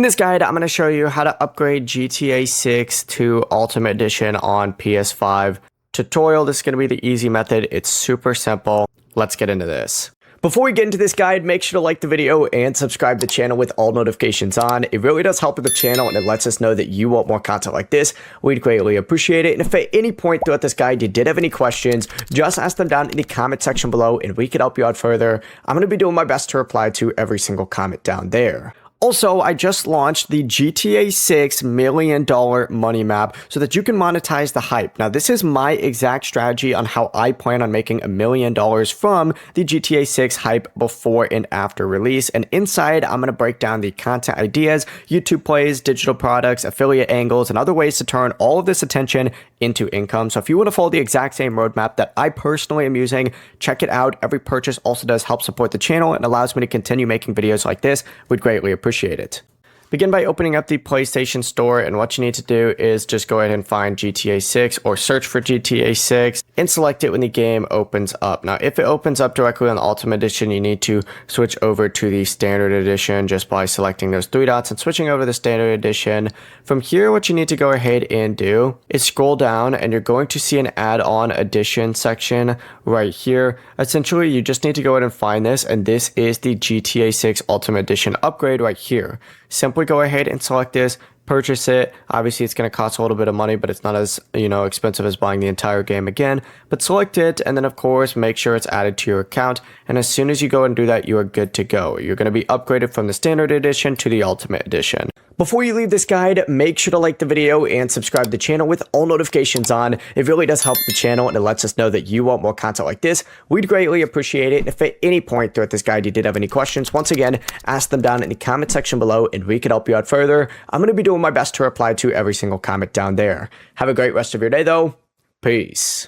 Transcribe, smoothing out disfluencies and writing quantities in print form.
In this guide, I'm going to show you how to upgrade GTA 6 to Ultimate Edition on PS5. Tutorial, this is going to be the easy method. It's super simple. Let's get into this. Before we get into this guide, make sure to like the video and subscribe to the channel with all notifications on. It really does help with the channel and it lets us know that you want more content like this. We'd greatly appreciate it. And if at any point throughout this guide you did have any questions, just ask them down in the comment section below and we can help you out further. I'm going to be doing my best to reply to every single comment down there. Also, I just launched the GTA 6 $1 million money map so that you can monetize the hype. Now, this is my exact strategy on how I plan on making $1 million from the GTA 6 hype before and after release. And inside, I'm going to break down the content ideas, YouTube plays, digital products, affiliate angles, and other ways to turn all of this attention into income. So if you want to follow the exact same roadmap that I personally am using, check it out. Every purchase also does help support the channel and allows me to continue making videos like this. We'd greatly appreciate it. Begin by opening up the PlayStation Store, and what you need to do is just go ahead and find GTA 6 or search for GTA 6 and select it when the game opens up. Now, if it opens up directly on the Ultimate Edition, you need to switch over to the Standard Edition just by selecting those three dots and switching over to the Standard Edition. From here, what you need to go ahead and do is scroll down and you're going to see an add-on edition section right here. Essentially, you just need to go ahead and find this, and this is the GTA 6 Ultimate Edition upgrade right here. Simply go ahead and select this, purchase it. Obviously, it's going to cost a little bit of money, but it's not as, expensive as buying the entire game again. But select it, and then of course, make sure it's added to your account. And as soon as you go and do that, you are good to go. You're going to be upgraded from the Standard Edition to the Ultimate Edition. Before you leave this guide, make sure to like the video and subscribe to the channel with all notifications on. It really does help the channel and it lets us know that you want more content like this. We'd greatly appreciate it. And if at any point throughout this guide you did have any questions, once again, ask them down in the comment section below and we can help you out further. I'm going to be doing my best to reply to every single comment down there. Have a great rest of your day though. Peace.